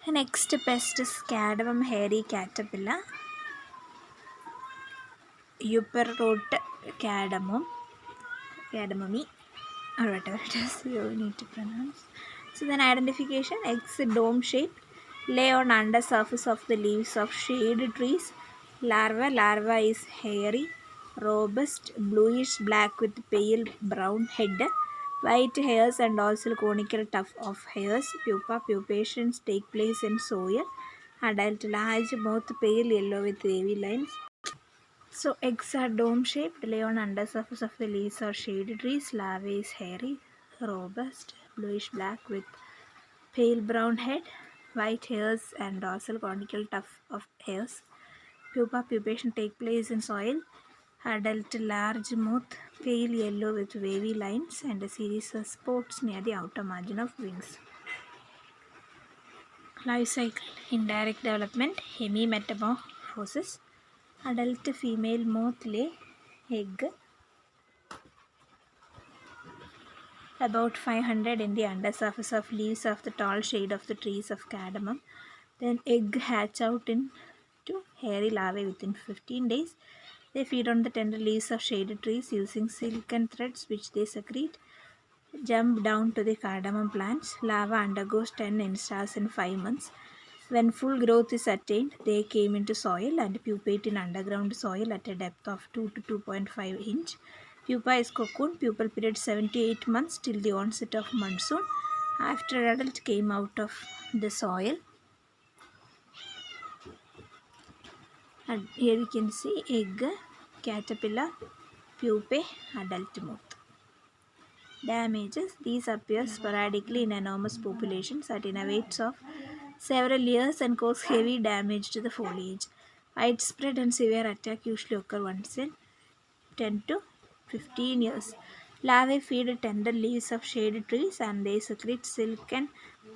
Next pest is Cadmium hairy caterpillar, Uperot cadmium, or whatever it is you need to pronounce. So then identification: eggs dome shaped, lay on under surface of the leaves of shade trees. Larva is hairy, robust, bluish black with pale brown head, white hairs and dorsal conical tuft of hairs. Pupations take place in soil. Adult large mouth pale yellow with wavy lines. So eggs are dome-shaped, lay on undersurface of the leaves or shade trees. Larvae is hairy, robust, bluish-black with pale brown head, white hairs and dorsal conical tuft of hairs. Pupation take place in soil. Adult large mouth, pale yellow with wavy lines and a series of spots near the outer margin of wings. Life cycle: indirect development, hemimetamorphosis. Adult female moth lay egg about 500 in the undersurface of leaves of the tall shade of the trees of cardamom. Then egg hatch out into hairy larvae within 15 days. They feed on the tender leaves of shaded trees using silken threads which they secrete. Jump down to the cardamom plants. Larva undergoes 10 instars in 5 months. When full growth is attained, they came into soil and pupate in underground soil at a depth of 2 to 2.5 inch. Pupa is cocoon. Pupal period 7 to 8 months till the onset of monsoon. After adult came out of the soil. And here you can see egg, caterpillar, pupae, adult moth. Damages: these appear sporadically in enormous populations at innervates of several years and cause heavy damage to the foliage. Widespread and severe attack usually occur once in 10 to 15 years. Larvae feed tender leaves of shade trees and they secrete silken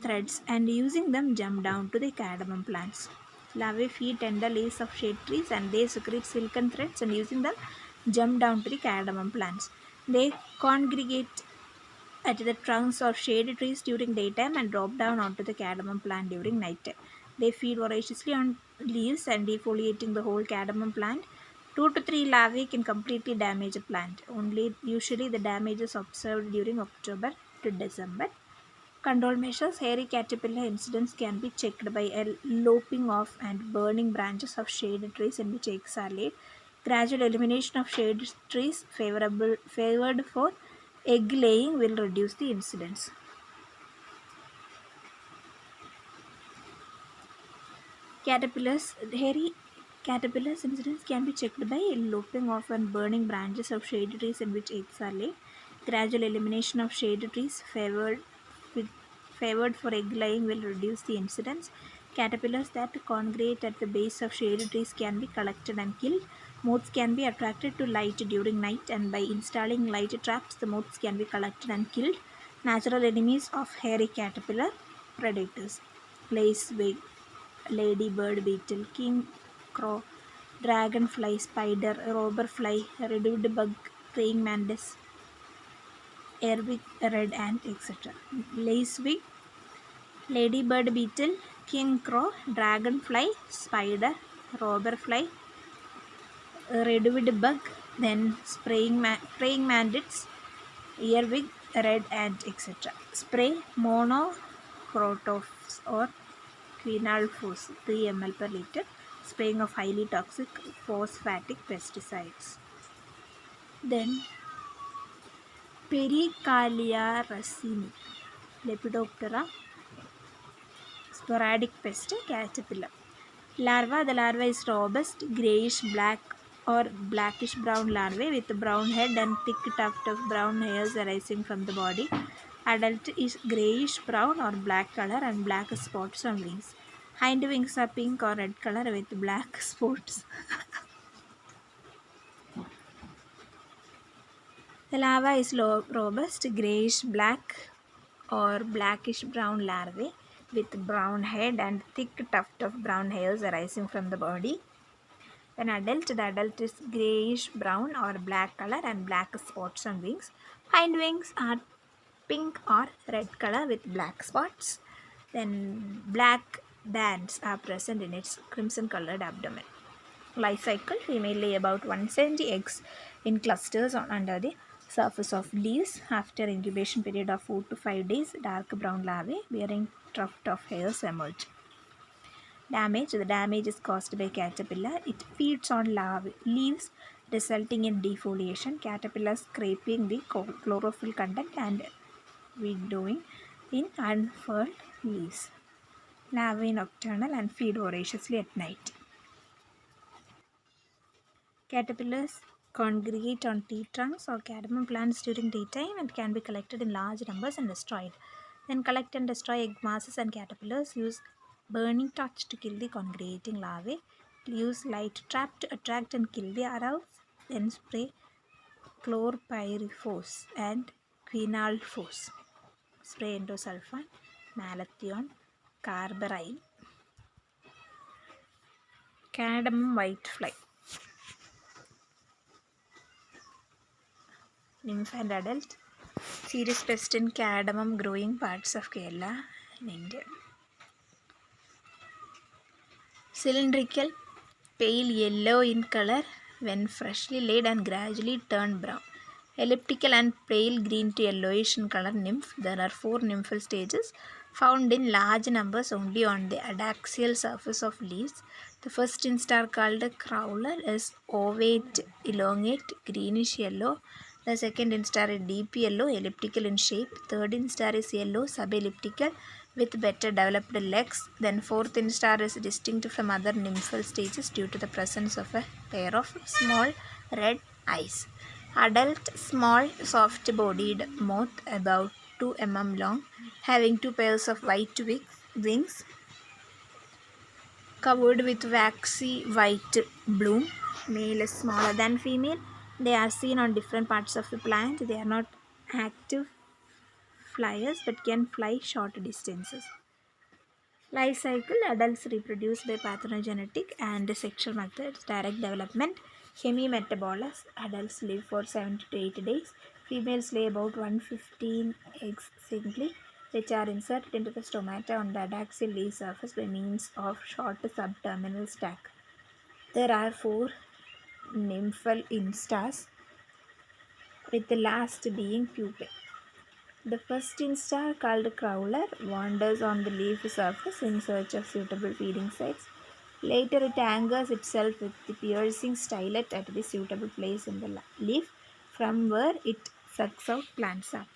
threads and using them jump down to the cardamom plants. Larvae feed tender leaves of shade trees and they secrete silken threads and using them jump down to the cardamom plants. They congregate at the trunks of shade trees during daytime and drop down onto the cardamom plant during night. They feed voraciously on leaves and defoliating the whole cardamom plant. 2 to 3 larvae can completely damage a plant. Usually the damage is observed during October to December. Control measures: hairy caterpillar incidents can be checked by lopping off and burning branches of shade trees in which eggs are laid. Gradual elimination of shade trees favored for egg laying will reduce the incidence. Hairy caterpillars incidents can be checked by lopping off and burning branches of shade trees in which eggs are laid. Gradual elimination of shade trees favored for egg laying will reduce the incidence. Caterpillars that congregate at the base of shade trees can be collected and killed. Moths can be attracted to light during night, and by installing light traps, the moths can be collected and killed. Natural enemies of hairy caterpillar: predators: lacewing, ladybird beetle, king crow, dragonfly, spider, robber fly, redwood bug, praying mantis, airwig, red ant, etc. Lacewing, ladybird beetle, king crow, dragonfly, spider, robber fly, redwood bug, then praying mantis, earwig, red ant, etc. Spray monocrotophos or quinalphos 3 ml per liter, spraying of highly toxic phosphatic pesticides. Then Pericalia racini, Lepidoptera, sporadic pest, caterpillar. The larva is robust, grayish black or blackish brown larvae with brown head and thick tuft of brown hairs arising from the body. Adult is grayish brown or black color and black spots on wings. Hind wings are pink or red color with black spots. The larva is robust, grayish black or blackish brown larvae with brown head and thick tuft of brown hairs arising from the body. When the adult is grayish brown or black color and black spots on wings. Hind wings are pink or red color with black spots. Then black bands are present in its crimson colored abdomen. Life cycle: female lay about 170 eggs in clusters under the surface of leaves. After incubation period of 4 to 5 days, dark brown larvae bearing tuft of hairs emerge. Damage: the damage is caused by caterpillar. It feeds on leaves, resulting in defoliation. Caterpillar scraping the chlorophyll content and windowing in unfurled leaves. Larvae nocturnal and feed voraciously at night. Caterpillars congregate on tree trunks or cardamom plants during daytime and can be collected in large numbers and destroyed. Then collect and destroy egg masses, and caterpillars use burning torch to kill the congregating larvae. Use light trap to attract and kill the aroused. Then spray chlorpyrifos and quinalphos. Spray endosulfan, malathion, carbaryl. Cardamom whitefly. Nymph and adult. Serious pest in cardamom growing parts of Kerala in India. Cylindrical, pale yellow in color when freshly laid and gradually turn brown. Elliptical and pale green to yellowish in color nymph. There are 4 nymphal stages found in large numbers only on the adaxial surface of leaves. The first instar, called a crowler, is ovate, elongate, greenish yellow. The second instar is deep yellow, elliptical in shape. Third instar is yellow, subelliptical, with better developed legs. Then fourth instar is distinct from other nymphal stages due to the presence of a pair of small red eyes. Adult small soft-bodied moth about 2 mm long, having 2 pairs of white wings covered with waxy white bloom. Male is smaller than female. They are seen on different parts of the plant. They are not active flyers but can fly short distances. Life cycle: adults reproduce by parthenogenetic and sexual methods. Direct development: hemimetabolous. Adults live for 7 to 8 days. Females lay about 115 eggs singly, which are inserted into the stomata on the adaxial leaf surface by means of short subterminal sac. There are 4 nymphal instars, with the last being pupae. The first instar, called crowler, wanders on the leaf surface in search of suitable feeding sites. Later, it anchors itself with the piercing stylet at the suitable place in the leaf, from where it sucks out plant sap.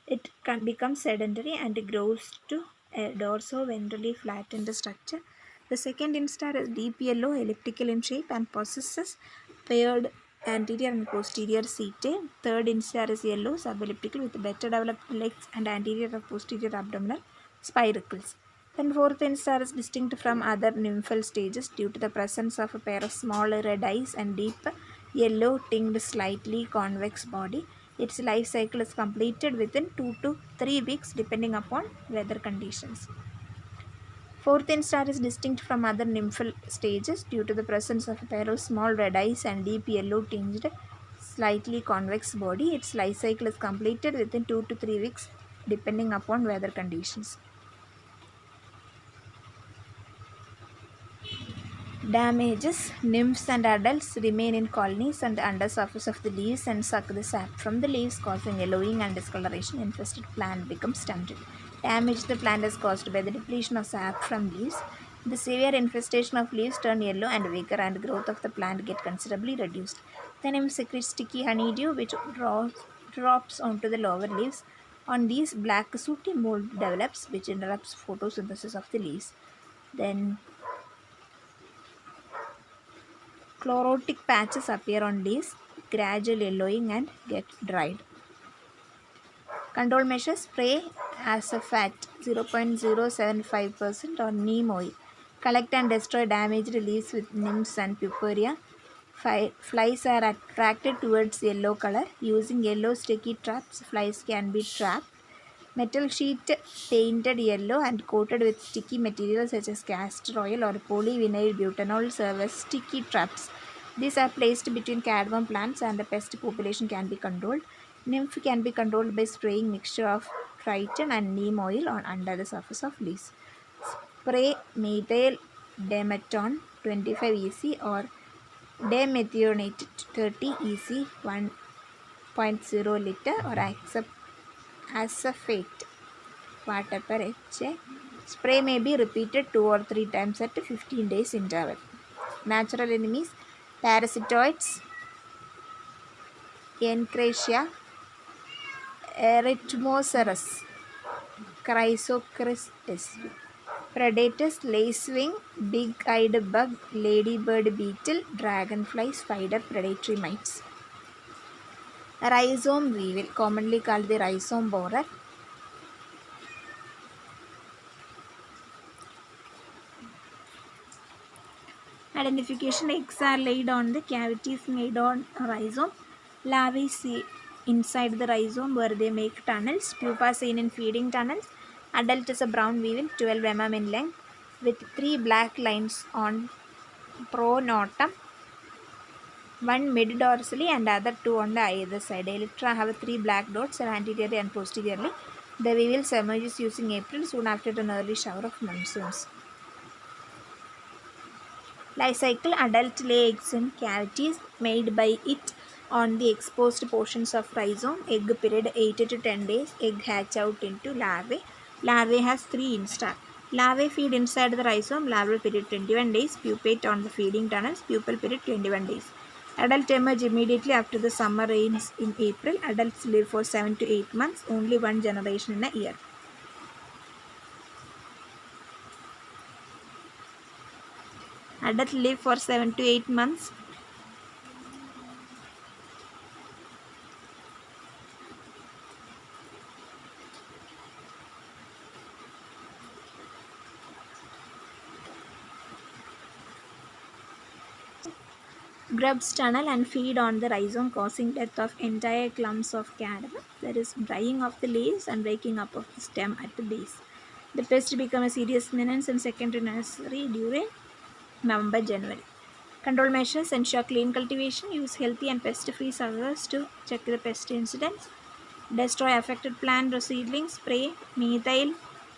It can become sedentary and grows to a dorso-ventrally flattened structure. The second instar is deep yellow, elliptical in shape, and possesses paired anterior and posterior setae. Third instar is yellow, subelliptical, with better developed legs and anterior or posterior abdominal spiracles. Then fourth instar is distinct from other nymphal stages due to the presence of a pair of small red eyes and deep yellow tinged slightly convex body. Its life cycle is completed within 2 to 3 weeks depending upon weather conditions. Fourth instar is distinct from other nymphal stages due to the presence of a pair of small red eyes and deep yellow tinged slightly convex body. Its life cycle is completed within 2 to 3 weeks depending upon weather conditions. Damages: nymphs and adults remain in colonies on the undersurface of the leaves and suck the sap from the leaves, causing yellowing and discoloration. Infested plant becomes stunted. Damage: the plant is caused by the depletion of sap from leaves. The severe infestation of leaves turn yellow and weaker, and growth of the plant get considerably reduced. The nymph secretes sticky honeydew, which drops onto the lower leaves. On these, black sooty mold develops, which interrupts photosynthesis of the leaves. Then chlorotic patches appear on leaves, gradual yellowing, and get dried. Control measures: spray Asafat 0.075% or neem oil. Collect and destroy damaged leaves with nymphs and puparia. Flies are attracted towards yellow color. Using yellow sticky traps, flies can be trapped. Metal sheet painted yellow and coated with sticky material such as castor oil or polyvinyl butanol serve as sticky traps. These are placed between cardamom plants and the pest population can be controlled. Nymph can be controlled by spraying mixture of triton and neem oil under the surface of leaves. spray methyl dimetton 25 EC or dimethionate 30 EC 1.0 liter or acephate water per HA. Spray may be repeated 2 or 3 times at 15 days interval. Natural enemies: parasitoids, Encrasia, Erythmoceras, Chrysochrysis. Predators: lacewing, big-eyed bug, ladybird beetle, dragonfly, spider, predatory mites. Rhizome weevil, commonly called the rhizome borer. Identification: eggs are laid on the cavities made on rhizome. Larvae see inside the rhizome where they make tunnels. Pupa seen in feeding tunnels. Adult is a brown weevil 12 mm in length with 3 black lines on pronotum, one mid-dorsally and other 2 on the either side. Elytra have 3 black dots anteriorly and posteriorly. The weevil emerges using April soon after an early shower of monsoons. Life cycle: adult lay eggs in cavities made by it on the exposed portions of rhizome. Egg period 8 to 10 days. Egg hatch out into larvae. Larvae has 3 instars. Larvae feed inside the rhizome. Larval period 21 days. Pupate on the feeding tunnels. Pupal period 21 days. Adult emerge immediately after the summer rains in April. Adults live for 7 to 8 months, only one generation in a year. Adults live for 7 to 8 months. Grubs tunnel and feed on the rhizome, causing death of entire clumps of cardamom. There is drying of the leaves and breaking up of the stem at the base. The pest become a serious menace in secondary nursery during November-January. Control measures: ensure clean cultivation, use healthy and pest-free surveyors to check the pest incidents, destroy affected plant seedlings, spray methyl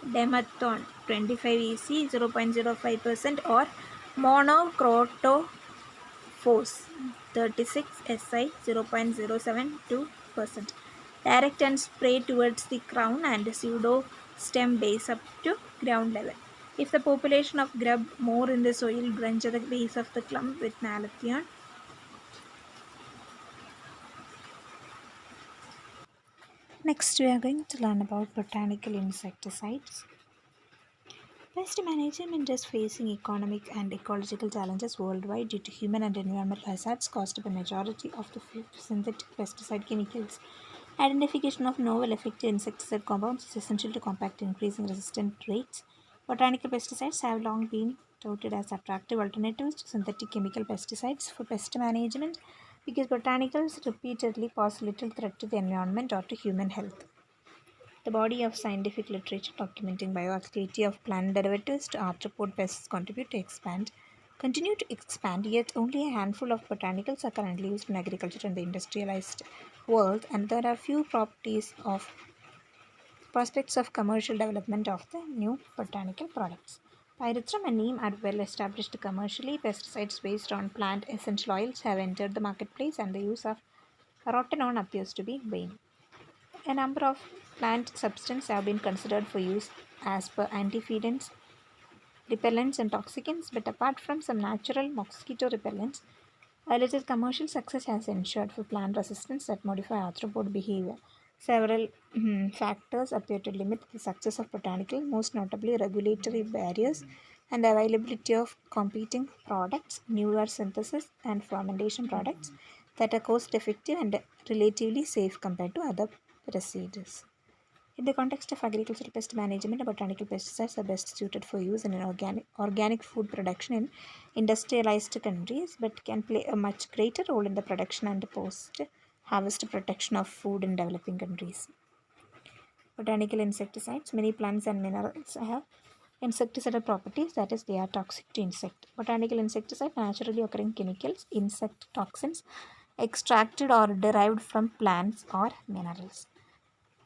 dimethoate 25 EC 0.05% or monocroto force 36 SI 0.072%. Direct and spray towards the crown and pseudo stem base up to ground level. If the population of grub more in the soil, drench the base of the clump with malathion. Next, we are going to learn about botanical insecticides. Pest management is facing economic and ecological challenges worldwide due to human and environmental hazards caused by majority of the synthetic pesticide chemicals. Identification of novel effective insecticide compounds is essential to combat increasing resistant rates. Botanical pesticides have long been touted as attractive alternatives to synthetic chemical pesticides for pest management because botanicals repeatedly pose little threat to the environment or to human health. The body of scientific literature documenting bioactivity of plant derivatives to arthropod pests continue to expand, yet only a handful of botanicals are currently used in agriculture and the industrialized world, and there are few prospects of commercial development of the new botanical products. Pyrethrum and neem are well established commercially. Pesticides based on plant essential oils have entered the marketplace, and the use of rotenone appears to be waning. A number of plant substances have been considered for use as per antiphedants, repellents, and toxicants, but apart from some natural mosquito repellents, a little commercial success has ensured for plant resistance that modify arthropod behavior. Several factors appear to limit the success of botanical, most notably regulatory barriers and availability of competing products, newer synthesis and fermentation products that are cost effective and relatively safe compared to other procedures. In the context of agricultural pest management, botanical pesticides are best suited for use in an organic food production in industrialized countries, but can play a much greater role in the production and post-harvest protection of food in developing countries. Botanical insecticides: many plants and minerals have insecticidal properties, that is, they are toxic to insect. Botanical insecticide: naturally occurring chemicals, insect toxins extracted or derived from plants or minerals.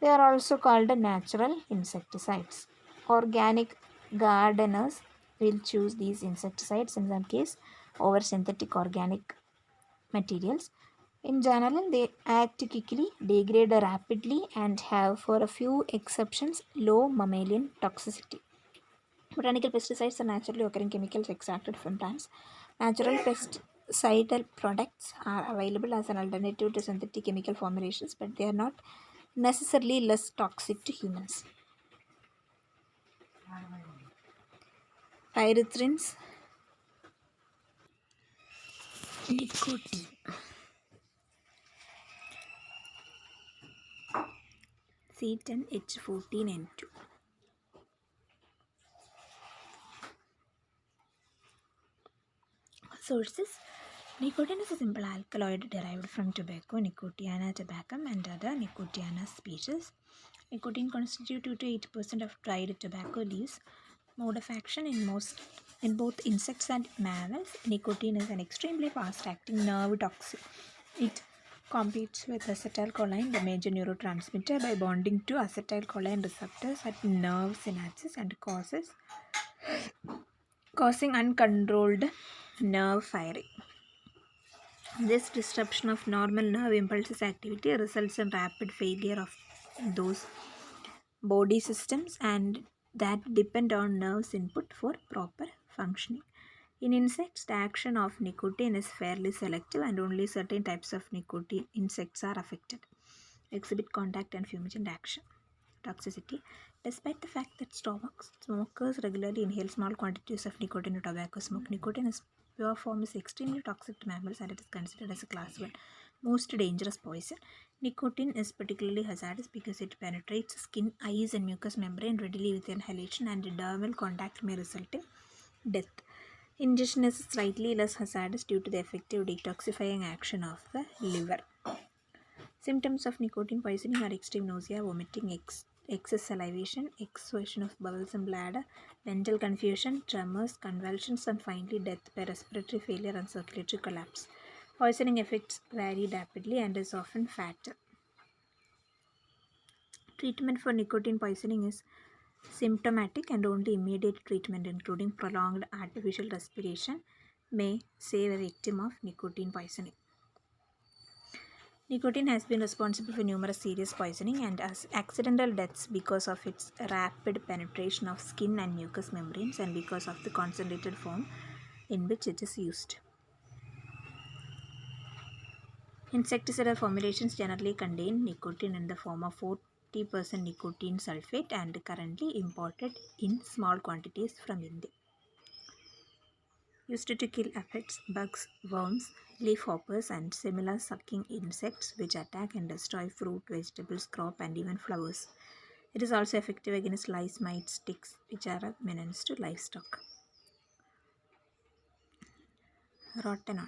They are also called natural insecticides. Organic Gardeners will choose these insecticides in some case over synthetic organic materials. In general, they act quickly, degrade rapidly, and have, for a few exceptions, low mammalian toxicity. Botanical pesticides are naturally occurring chemicals extracted from plants. Natural pesticidal products are available as an alternative to synthetic chemical formulations, but they are not necessarily less toxic to humans. Pyrethrins, nicotine, C10H14N2. Sources: nicotine is a simple alkaloid derived from tobacco, Nicotiana tabacum, and other Nicotiana species. Nicotine constitutes 2 to 8% of dried tobacco leaves. Mode of action: in both insects and mammals, nicotine is an extremely fast-acting nerve toxin. It competes with acetylcholine, the major neurotransmitter, by bonding to acetylcholine receptors at nerve synapses and causing uncontrolled nerve firing. This disruption of normal nerve impulses activity results in rapid failure of those body systems and that depend on nerves input for proper functioning. In insects, the action of nicotine is fairly selective and only certain types of nicotine insects are affected, exhibit contact and fumigant action. Toxicity: despite the fact that smokers regularly inhale small quantities of nicotine or tobacco smoke, nicotine in pure form is extremely toxic to mammals and it is considered as a class 1 most dangerous poison. Nicotine is particularly hazardous because it penetrates skin, eyes, and mucous membrane readily with inhalation, and dermal contact may result in death. Ingestion is slightly less hazardous due to the effective detoxifying action of the liver. Symptoms of nicotine poisoning are extreme nausea, vomiting, excess salivation, exhaustion of bowels and bladder, mental confusion, tremors, convulsions, and finally death by respiratory failure and circulatory collapse. Poisoning effects vary rapidly and is often fatal. Treatment for nicotine poisoning is symptomatic, and only immediate treatment, including prolonged artificial respiration, may save a victim of nicotine poisoning. Nicotine has been responsible for numerous serious poisoning and accidental deaths because of its rapid penetration of skin and mucous membranes and because of the concentrated form in which it is used. Insecticidal formulations generally contain nicotine in the form of 40% nicotine sulfate and currently imported in small quantities from India. Used to kill aphids, bugs, worms, leafhoppers, and similar sucking insects which attack and destroy fruit, vegetables, crop, and even flowers. It is also effective against lice, mites, ticks, which are a menace to livestock. Rotenone.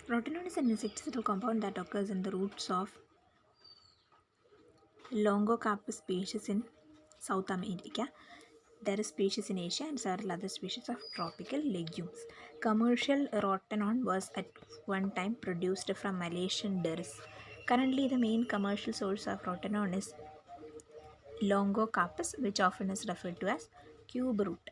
Rotenone is an insecticidal compound that occurs in the roots of Longocarpus species in South America. There is species in Asia and several other species of tropical legumes. Commercial rotenone was at one time produced from Malaysian durs. Currently, the main commercial source of rotenone is Longocarpus, which often is referred to as cube root.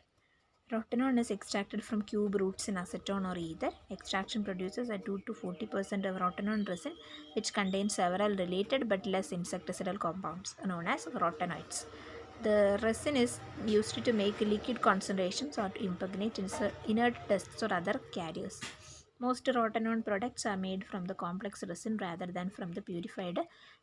Rotenone is extracted from cube roots in acetone or ether. Extraction produces a 2 to 40% of rotenone resin, which contains several related but less insecticidal compounds known as rotenoids. The resin is used to make liquid concentrations or to impregnate inert tests or other carriers. Most rotenone products are made from the complex resin rather than from the purified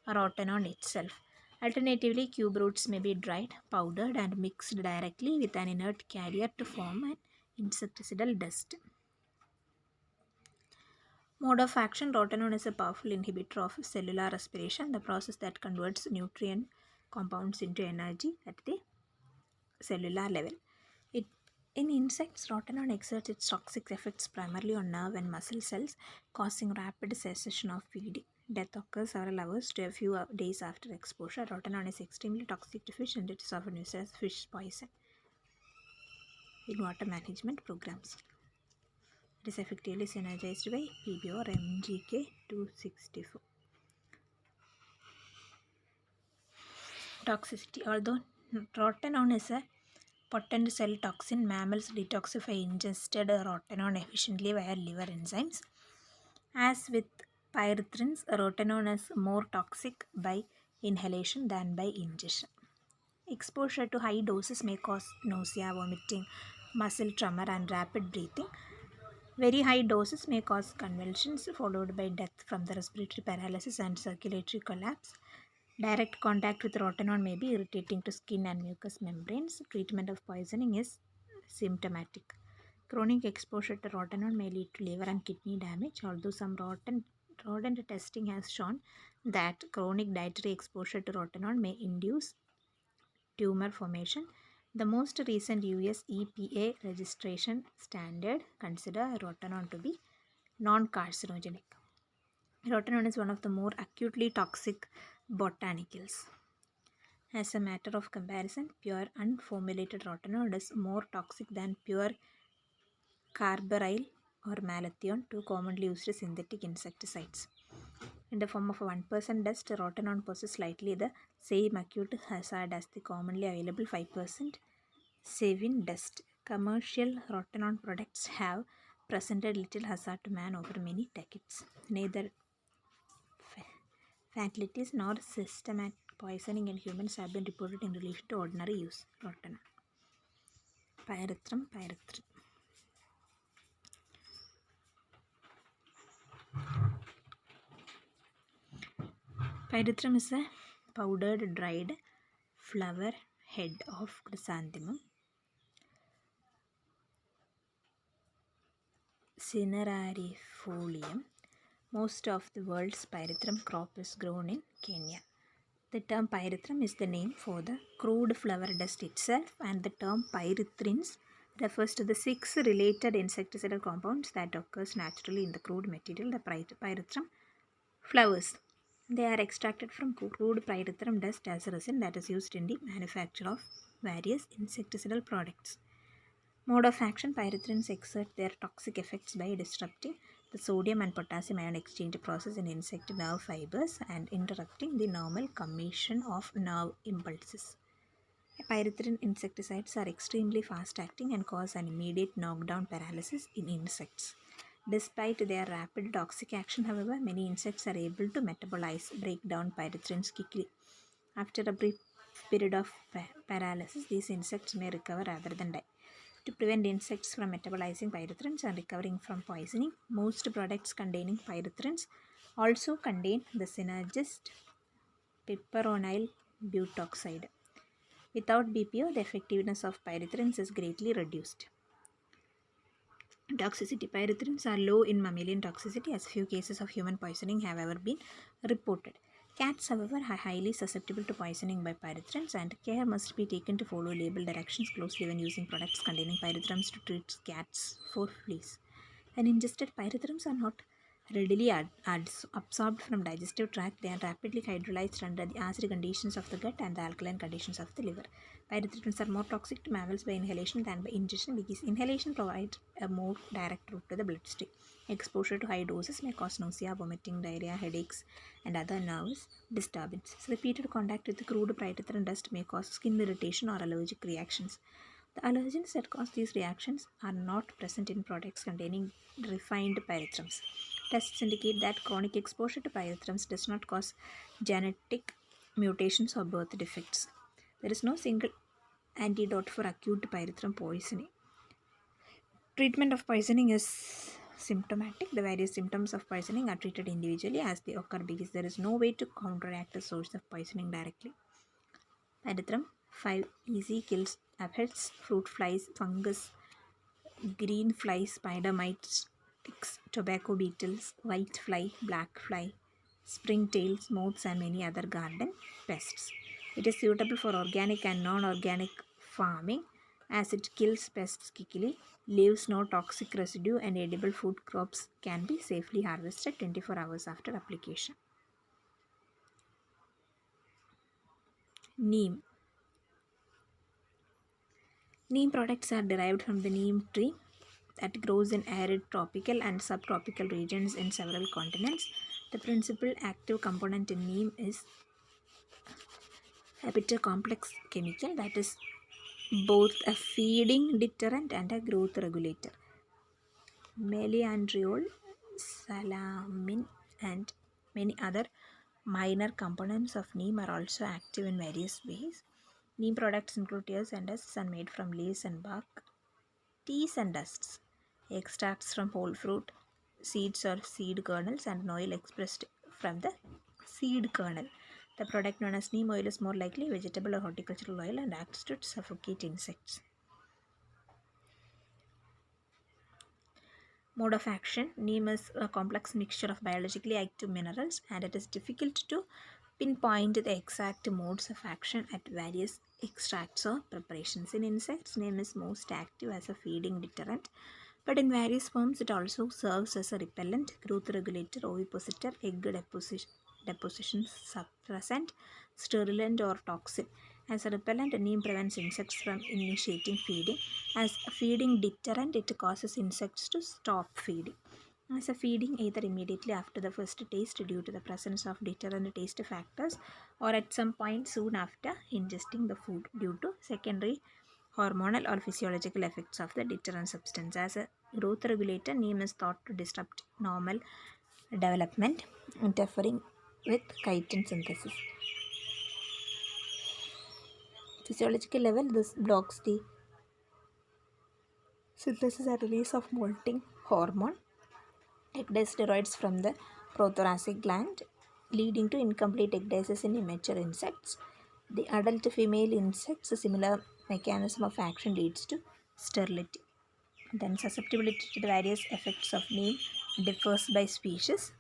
rotenone itself. Alternatively, cube roots may be dried, powdered, and mixed directly with an inert carrier to form an insecticidal dust. Mode of action: rotenone is a powerful inhibitor of cellular respiration, the process that converts nutrient compounds into energy at the cellular level. It, in insects, rotenone exerts its toxic effects primarily on nerve and muscle cells, causing rapid cessation of feeding. Death occurs several hours to a few days after exposure. Rotenone is extremely toxic to fish and it is often used as fish poison in water management programs. It is effectively synergized by PBO or MGK 264. Toxicity. Although rotenone is a potent cell toxin, mammals detoxify ingested rotenone efficiently via liver enzymes. As with pyrethrins, rotenone is more toxic by inhalation than by ingestion. Exposure to high doses may cause nausea, vomiting, muscle tremor, and rapid breathing. Very high doses may cause convulsions, followed by death from the respiratory paralysis and circulatory collapse. Direct contact with rotenone may be irritating to skin and mucous membranes. Treatment of poisoning is symptomatic. Chronic exposure to rotenone may lead to liver and kidney damage, although some rodent testing has shown that chronic dietary exposure to rotenone may induce tumor formation. The most recent US EPA registration standard consider rotenone to be non-carcinogenic. Rotenone is one of the more acutely toxic botanicals. As a matter of comparison, pure unformulated rotenone is more toxic than pure carbaryl or malathion, two commonly used synthetic insecticides. In the form of a 1% dust, rotenone poses slightly the same acute hazard as the commonly available 5% Savin dust. Commercial rotenone products have presented little hazard to man over many decades. Neither fatalities nor systematic poisoning in humans have been reported in relation to ordinary use. Rotenone. Pyrethrum. Pyrethrum is a powdered dried flower head of chrysanthemum cinerarifolium. Most of the world's pyrethrum crop is grown in Kenya. The term pyrethrum is the name for the crude flower dust itself, and the term pyrethrins refers to the 6 related insecticidal compounds that occurs naturally in the crude material, the pyrethrum flowers. They are extracted from crude pyrethrum dust as a resin that is used in the manufacture of various insecticidal products. Mode of action: pyrethrins exert their toxic effects by disrupting the sodium and potassium ion exchange process in insect nerve fibers and interrupting the normal commission of nerve impulses. Pyrethrin insecticides are extremely fast acting and cause an immediate knockdown paralysis in insects. Despite their rapid toxic action, however, many insects are able to break down pyrethrins quickly. After a brief period of paralysis, these insects may recover rather than die. To prevent insects from metabolizing pyrethrins and recovering from poisoning, most products containing pyrethrins also contain the synergist piperonyl butoxide. Without BPO, the effectiveness of pyrethrins is greatly reduced. Toxicity: pyrethrins are low in mammalian toxicity, as few cases of human poisoning have ever been reported. Cats, however, are highly susceptible to poisoning by pyrethrins, and care must be taken to follow label directions closely when using products containing pyrethrins to treat cats for fleas. When ingested, pyrethrins are not readily absorbed from digestive tract. They are rapidly hydrolyzed under the acid conditions of the gut and the alkaline conditions of the liver. Pyrethrins are more toxic to mammals by inhalation than by ingestion because inhalation provides a more direct route to the bloodstream. Exposure to high doses may cause nausea, vomiting, diarrhea, headaches, and other nervous disturbances. Repeated contact with the crude pyrethrin dust may cause skin irritation or allergic reactions. The allergens that cause these reactions are not present in products containing refined pyrethrins. Tests indicate that chronic exposure to pyrethrins does not cause genetic mutations or birth defects. There is no single antidote for acute pyrethrum poisoning. Treatment of poisoning is symptomatic. The various symptoms of poisoning are treated individually as they occur because there is no way to counteract the source of poisoning directly. Pyrethrum 5 easy kills aphids, fruit flies, fungus, green fly, spider mites, ticks, tobacco beetles, white fly, black fly, springtails, moths, and many other garden pests. It is suitable for organic and non-organic farming as it kills pests quickly, leaves no toxic residue, and edible food crops can be safely harvested 24 hours after application. Neem. Neem products are derived from the neem tree that grows in arid tropical and subtropical regions in several continents. The principal active component in neem is a bit a complex chemical that is both a feeding deterrent and a growth regulator. Meliandriol, salamine, and many other minor components of neem are also active in various ways. Neem products include tears and dusts and made from leaves and bark, teas and dusts, extracts from whole fruit, seeds or seed kernels, and oil expressed from the seed kernel. The product known as neem oil is more likely vegetable or horticultural oil and acts to suffocate insects. Mode of action: neem is a complex mixture of biologically active minerals, and it is difficult to pinpoint the exact modes of action at various extracts or preparations. In insects, neem is most active as a feeding deterrent, but in various forms it also serves as a repellent, growth regulator, ovipositor, egg deposition suppressant, sterilant, or toxin. As a repellent, neem prevents insects from initiating feeding. As a feeding deterrent, it causes insects to stop feeding. As a feeding, either immediately after the first taste due to the presence of deterrent taste factors, or at some point soon after ingesting the food due to secondary hormonal or physiological effects of the deterrent substance. As a growth regulator, neem is thought to disrupt normal development, interfering with chitin synthesis. Physiological level, this blocks the synthesis and release of molting hormone, ecdysteroids from the prothoracic gland, leading to incomplete ecdysis in immature insects. The adult female insects, a similar mechanism of action leads to sterility. Then susceptibility to the various effects of neem differs by species.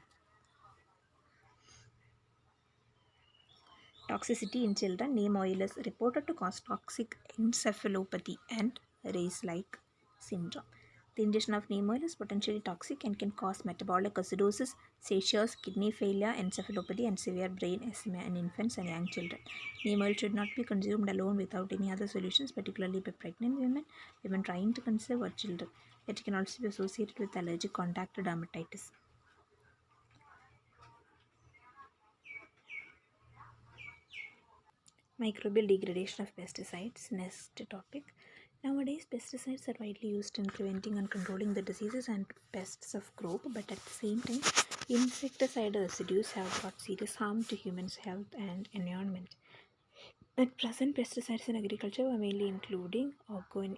Toxicity in children: neem oil is reported to cause toxic encephalopathy and race-like syndrome. The ingestion of neem oil is potentially toxic and can cause metabolic acidosis, seizures, kidney failure, encephalopathy, and severe brain edema in infants and young children. Neem oil should not be consumed alone without any other solutions, particularly by pregnant women, women trying to conceive, or children. It can also be associated with allergic contact dermatitis. Microbial degradation of pesticides. Next topic. Nowadays, pesticides are widely used in preventing and controlling the diseases and pests of crop, but at the same time, insecticide residues have brought serious harm to humans' health and environment. At present, pesticides in agriculture are mainly including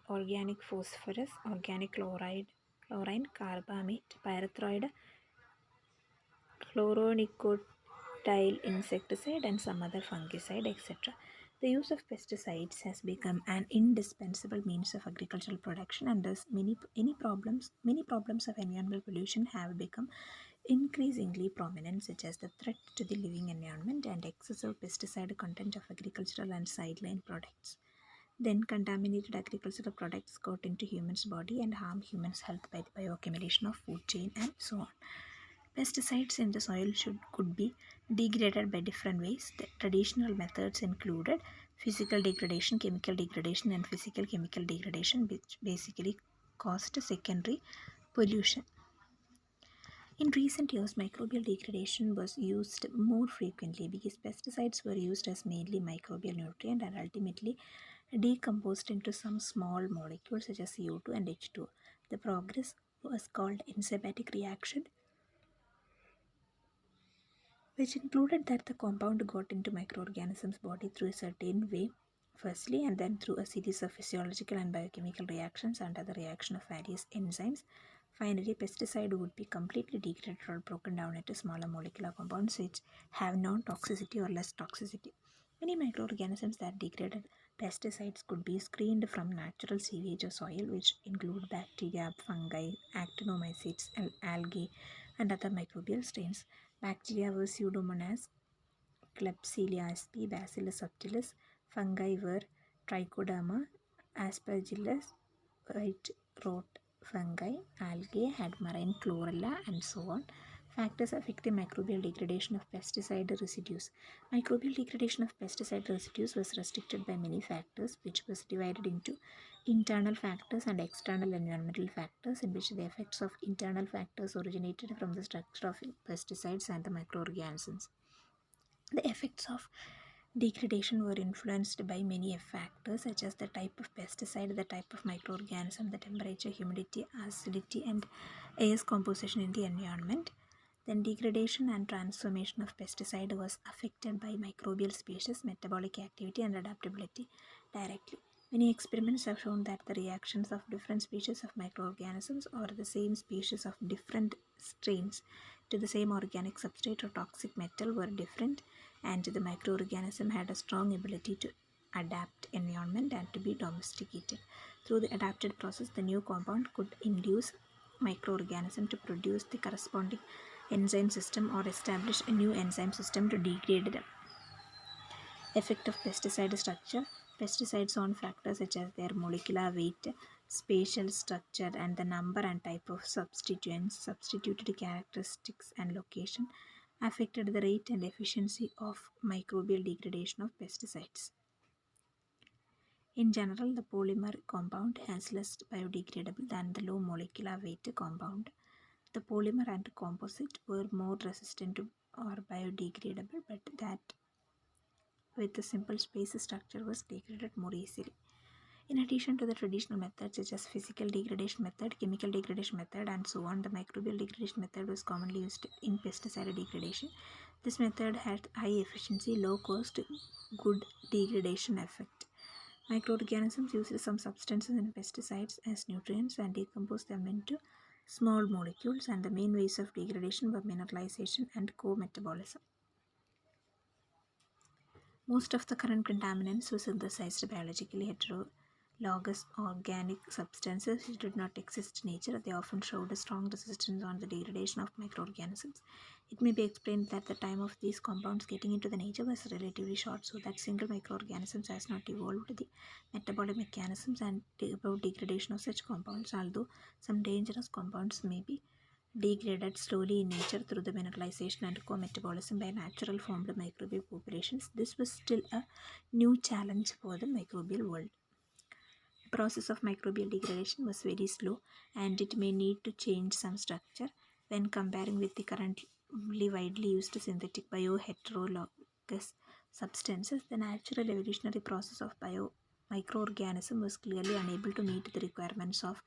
organic phosphorus, organic chlorine, carbamate, pyrethroid, chloronicotyle insecticide, and some other fungicide, etc. The use of pesticides has become an indispensable means of agricultural production, and thus many problems of environmental pollution have become increasingly prominent, such as the threat to the living environment and excessive pesticide content of agricultural and sideline products. Then contaminated agricultural products got into humans' body and harm humans' health by the bioaccumulation of food chain and so on. Pesticides in the soil could be degraded by different ways. The traditional methods included physical degradation, chemical degradation, and physical chemical degradation, which basically caused secondary pollution. In recent years, microbial degradation was used more frequently because pesticides were used as mainly microbial nutrient and ultimately decomposed into some small molecules such as CO2 and H2O. The progress was called enzymatic reaction, which included that the compound got into microorganisms' body through a certain way, firstly, and then through a series of physiological and biochemical reactions under the reaction of various enzymes. Finally, pesticide would be completely degraded or broken down into smaller molecular compounds which have non-toxicity or less toxicity. Many microorganisms that degraded pesticides could be screened from natural sewage or soil, which include bacteria, fungi, actinomycetes, algae, and other microbial strains. Bacteria were Pseudomonas, Klebsiella sp, Bacillus subtilis. Fungi were Trichoderma, Aspergillus, white rot fungi. Algae had marine chlorella, and so on. Factors affecting microbial degradation of pesticide residues. Microbial degradation of pesticide residues was restricted by many factors, which was divided into internal factors and external environmental factors, in which the effects of internal factors originated from the structure of pesticides and the microorganisms. The effects of Degradation were influenced by many factors such as the type of pesticide, the type of microorganism, the temperature, humidity, acidity, and air's composition in the environment. Then degradation and transformation of pesticide was affected by microbial species, metabolic activity, and adaptability directly. Many experiments have shown that the reactions of different species of microorganisms or the same species of different strains to the same organic substrate or toxic metal were different, and the microorganism had a strong ability to adapt environment and to be domesticated. Through the adapted process, the new compound could induce microorganism to produce the corresponding enzyme system or establish a new enzyme system to degrade them. Effect of pesticide structure. Pesticides on factors such as their molecular weight, spatial structure, and the number and type of substituents, substituted characteristics, and location affected the rate and efficiency of microbial degradation of pesticides. In general, the polymer compound has less biodegradable than the low molecular weight compound. The polymer and composite were more resistant to or biodegradable, but that with the simple space structure was degraded more easily. In addition to the traditional methods such as physical degradation method, chemical degradation method, and so on, the microbial degradation method was commonly used in pesticide degradation. This method had high efficiency, low cost, good degradation effect. Microorganisms used some substances in pesticides as nutrients and decomposed them into small molecules, and the main ways of degradation were mineralization and co-metabolism. Most of the current contaminants were synthesized biologically heterologous organic substances which did not exist in nature. They often showed a strong resistance on the degradation of microorganisms. It may be explained that the time of these compounds getting into the nature was relatively short, so that single microorganisms has not evolved the metabolic mechanisms and about degradation of such compounds, although some dangerous compounds may be degraded slowly in nature through the mineralization and co-metabolism by natural formed microbial populations. This was still a new challenge for the microbial world. The process of microbial degradation was very slow and it may need to change some structure when comparing with the currently widely used synthetic bioheterologous substances. The natural evolutionary process of microorganism was clearly unable to meet the requirements of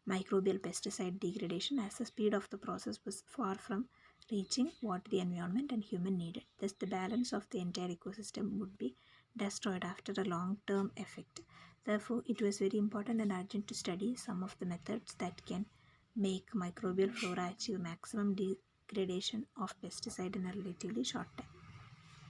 microbial pesticide degradation as the speed of the process was far from reaching what the environment and human needed. Thus, the balance of the entire ecosystem would be destroyed after a long-term effect. Therefore, it was very important and urgent to study some of the methods that can make microbial flora achieve maximum degradation of pesticide in a relatively short time.